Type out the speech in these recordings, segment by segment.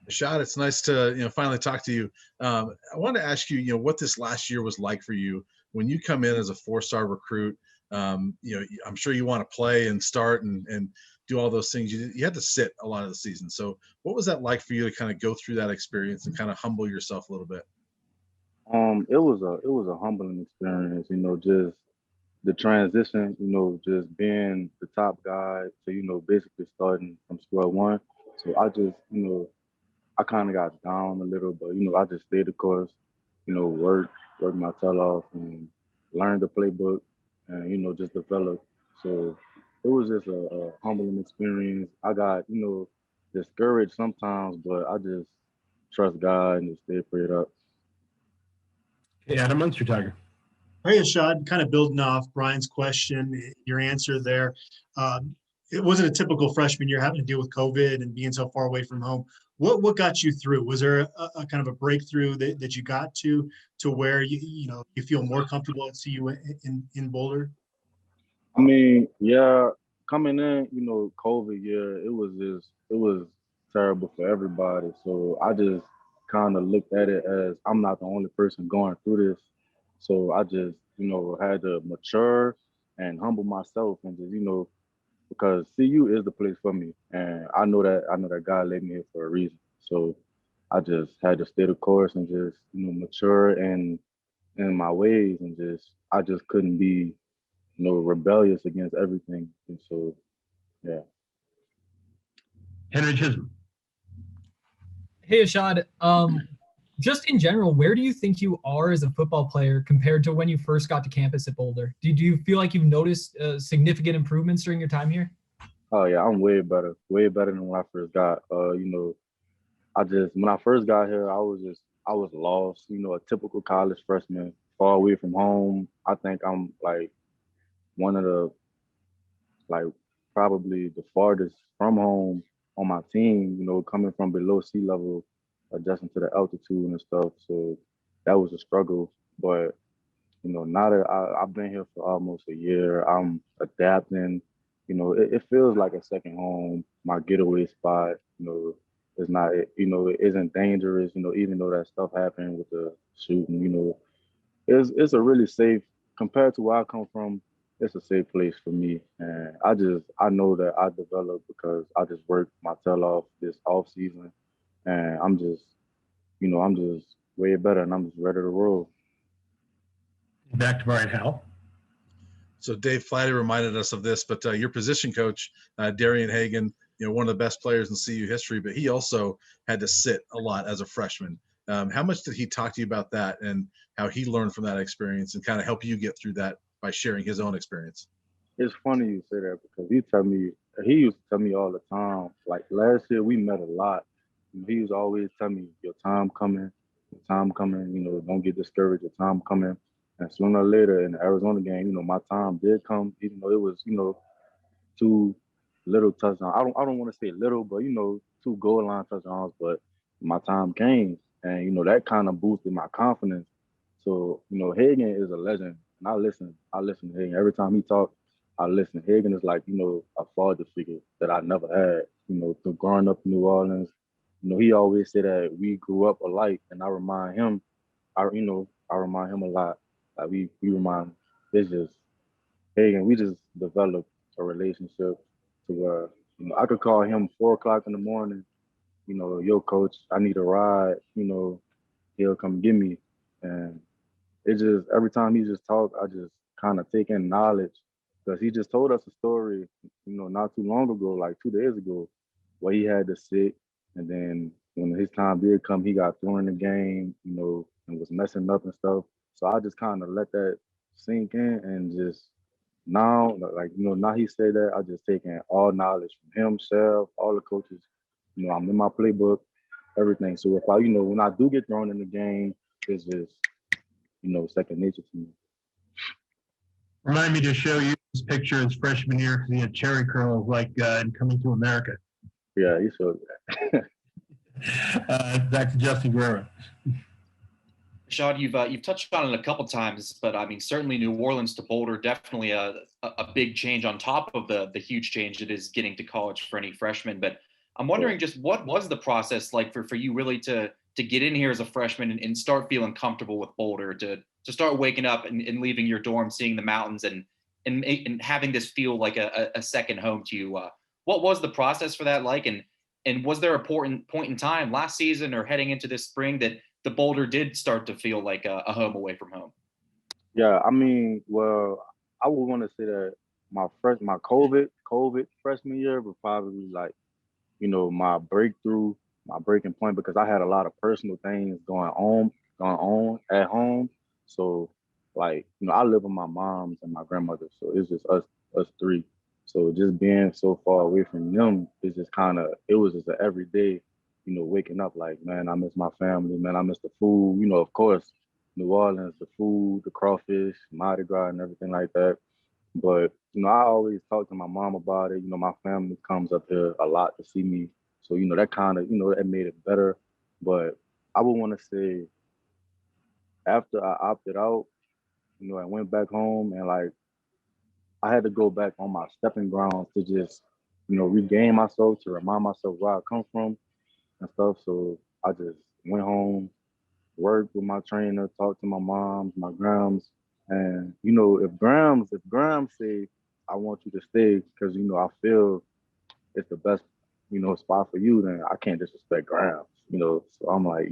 Ashaad, it's nice to finally talk to you. I wanted to ask you, what this last year was like for you when you come in as a four-star recruit. I'm sure you want to play and start and do all those things. You had to sit a lot of the season. So, what was that like for you to kind of go through that experience and kind of humble yourself a little bit? It was a humbling experience, just the transition, just being the top guy to, basically starting from square one. So I just, I kind of got down a little, but I just stayed the course, worked my tail off, and learned the playbook, and just developed. So it was just a humbling experience. I got discouraged sometimes, but I just trust God and just stay prayed up. Hey, Adam Munster Tiger. Hey, Ashaad, kind of building off Brian's question, your answer there. It wasn't a typical freshman year having to deal with COVID and being so far away from home. What got you through? Was there a kind of a breakthrough that you got to where you feel more comfortable at CU in Boulder? I mean, yeah, coming in, COVID, yeah, it was terrible for everybody. So I just kind of looked at it as I'm not the only person going through this. So I just, had to mature and humble myself and just, because CU is the place for me. And I know that God led me here for a reason. So I just had to stay the course and just, mature and in my ways and just I just couldn't be rebellious against everything. And so, yeah. Henry Chisholm. Hey, Ashaad. Just in general, where do you think you are as a football player compared to when you first got to campus at Boulder? Do you feel like you've noticed significant improvements during your time here? Oh yeah, I'm way better than when I first got. When I first got here, I was lost. A typical college freshman, far away from home. I think I'm like one of the like probably the farthest from home on my team, coming from below sea level, adjusting to the altitude and stuff. So that was a struggle. But, now that I've been here for almost a year, I'm adapting. It feels like a second home, my getaway spot. It's not, it isn't dangerous, even though that stuff happened with the shooting, it's a really safe compared to where I come from. It's a safe place for me, and I know that I developed because I just worked my tail off this off season, and I'm just way better, and I'm just ready to roll. Back to Brian Howell. So Dave Flatty reminded us of this, but your position coach, Darian Hagan, one of the best players in CU history, but he also had to sit a lot as a freshman. How much did he talk to you about that and how he learned from that experience and kind of help you get through that by sharing his own experience? It's funny you say that because he used to tell me all the time. Like last year, we met a lot. He used to always tell me, "Your time coming, your time coming. Don't get discouraged. Your time coming." And sooner or later, in the Arizona game, my time did come, even though it was, two little touchdowns. I don't want to say little, but two goal line touchdowns. But my time came, and that kind of boosted my confidence. So Hagan is a legend, and I listen to Hagan every time he talks. I listen. Hagan is like a father figure that I never had. Through growing up in New Orleans, he always said that we grew up alike, and I remind him. I remind him a lot. Like we remind. It's just Hagan. We just developed a relationship to where I could call him 4 o'clock in the morning. Yo, coach, I need a ride. He'll come get me, and it just every time he just talk, I just kind of take in knowledge because he just told us a story, not too long ago, like 2 days ago, where he had to sit, and then when his time did come, he got thrown in the game, and was messing up and stuff. So I just kind of let that sink in and just now, like now he said that I just taking all knowledge from him, Chef, all the coaches. I'm in my playbook, everything. So if I, when I do get thrown in the game, it's just second nature to me. Remind me to show you this picture his freshman year because he had cherry curls like in Coming to America. Yeah, he showed that. Back to Justin Guerrero. Shad, you've touched on it a couple times, but I mean, certainly New Orleans to Boulder, definitely a big change on top of the huge change it is getting to college for any freshman. But I'm wondering just what was the process like for you really to get in here as a freshman and start feeling comfortable with Boulder, to start waking up and leaving your dorm, seeing the mountains and having this feel like a second home to you. What was the process for that like? And was there a point in time last season or heading into this spring that the Boulder did start to feel like a home away from home? Yeah, I mean, well, I would want to say that my COVID freshman year was probably like, my breakthrough, my breaking point, because I had a lot of personal things going on at home. So like, I live with my moms and my grandmother, so it's just us three. So just being so far away from them is just it was just an everyday, waking up like, man, I miss my family, man, I miss the food, of course, New Orleans, the food, the crawfish, Mardi Gras and everything like that. But I always talk to my mom about it. My family comes up here a lot to see me, so that that made it better. But I would want to say after I opted out, I went back home and like I had to go back on my stepping grounds to just regain myself, to remind myself where I come from and stuff. So I just went home, worked with my trainer, talked to my moms, my grams, and if Grams say I want you to stay because I feel it's the best spot for you, then I can't disrespect Grams. So I'm like,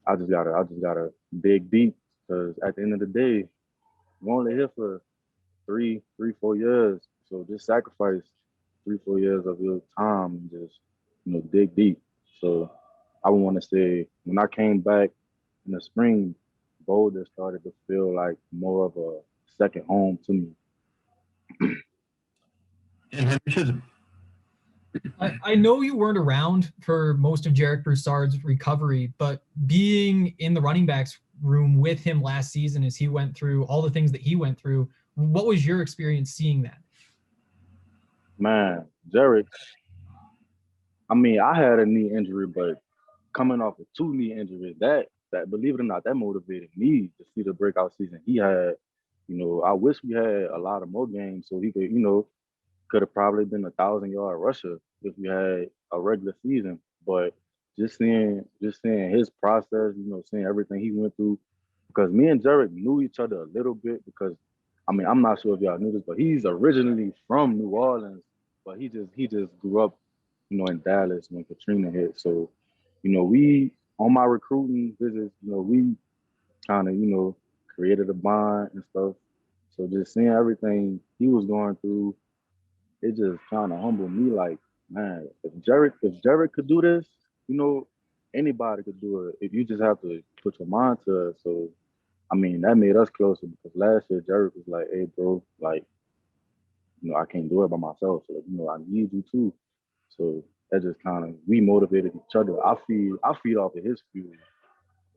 I just gotta dig deep because at the end of the day, we're only here for 4 years. So just sacrifice 4 years of your time and just dig deep. So I would want to say when I came back in the spring, Boulder started to feel like more of a second home to me. And Henry, I know you weren't around for most of Jarek Broussard's recovery, but being in the running backs room with him last season as he went through all the things that he went through, what was your experience seeing that? Man, Jarek, I mean, I had a knee injury, but coming off of two knee injuries, that believe it or not, that motivated me to see the breakout season he had. I wish we had a lot of more games so he could have probably been 1,000-yard rusher if we had a regular season. But just seeing his process, seeing everything he went through, because me and Jarek knew each other a little bit because I mean I'm not sure if y'all knew this, but he's originally from New Orleans, but he just grew up, in Dallas when Katrina hit. So, we on my recruiting visits, we kind of, created a bond and stuff. So just seeing everything he was going through, it just kind of humbled me. Like, man, if Jarek could do this, you know, anybody could do it. If you just have to put your mind to it. So, I mean, that made us closer because last year Jarek was like, "Hey, bro, like, I can't do it by myself. So, I need you too." So that just kind of we motivated each other. I feed off of his fuel.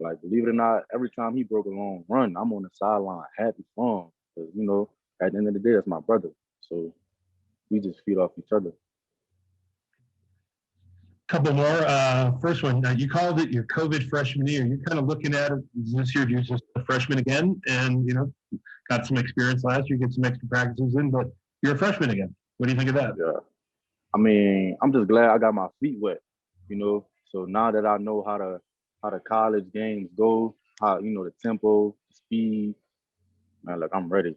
Like, believe it or not, every time he broke a long run, I'm on the sideline happy for him because at the end of the day, that's my brother. So we just feed off each other. couple more. First one, you called it your COVID freshman year. You're kind of looking at it this year, you're just a freshman again, and got some experience last year, get some extra practices in, but you're a freshman again. What do you think of that? Yeah. I mean, I'm just glad I got my feet wet, So now that I know how the college games go, how the tempo, the speed, man, look, I'm ready.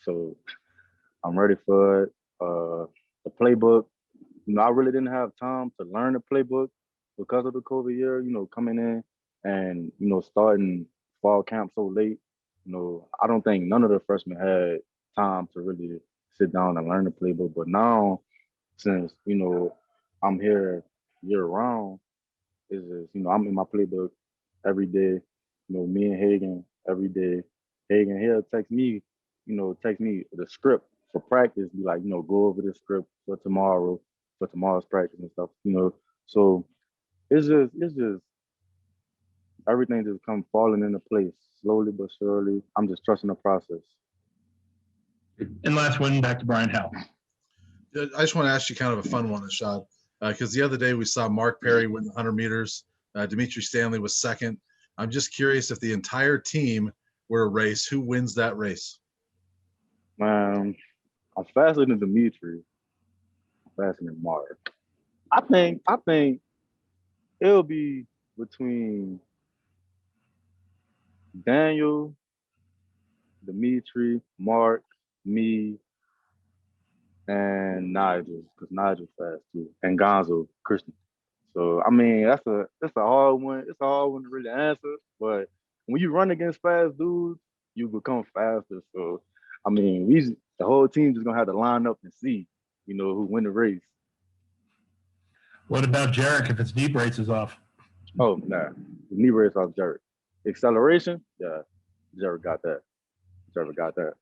So I'm ready for it. The playbook, I really didn't have time to learn the playbook because of the COVID year, coming in and, starting fall camp so late. I don't think none of the freshmen had time to really sit down and learn the playbook. But now, since, I'm here year round, is just, I'm in my playbook every day. Me and Hagen every day. Hagen, he'll text me the script for practice, be like, go over this script for tomorrow's practice and stuff. So it's just everything just come falling into place slowly but surely. I'm just trusting the process. And last one, back to Brian Howe. I just want to ask you kind of a fun one, Ashaad, because the other day we saw Mark Perry win the 100 meters. Dimitri Stanley was second. I'm just curious if the entire team were a race, who wins that race? I'm faster than Dimitri. I'm faster than Mark. I think it'll be between Daniel, Dimitri, Mark, me, and Nigel, because Nigel fast too, and Gonzo, Christian. So I mean, that's a hard one. It's a hard one to really answer. But when you run against fast dudes, you become faster. So I mean, the whole team just gonna have to line up and see, who win the race. What about Jarek if his knee brace is off? Oh nah, the knee race off Jared. Acceleration, yeah, Jared got that. Jared got that.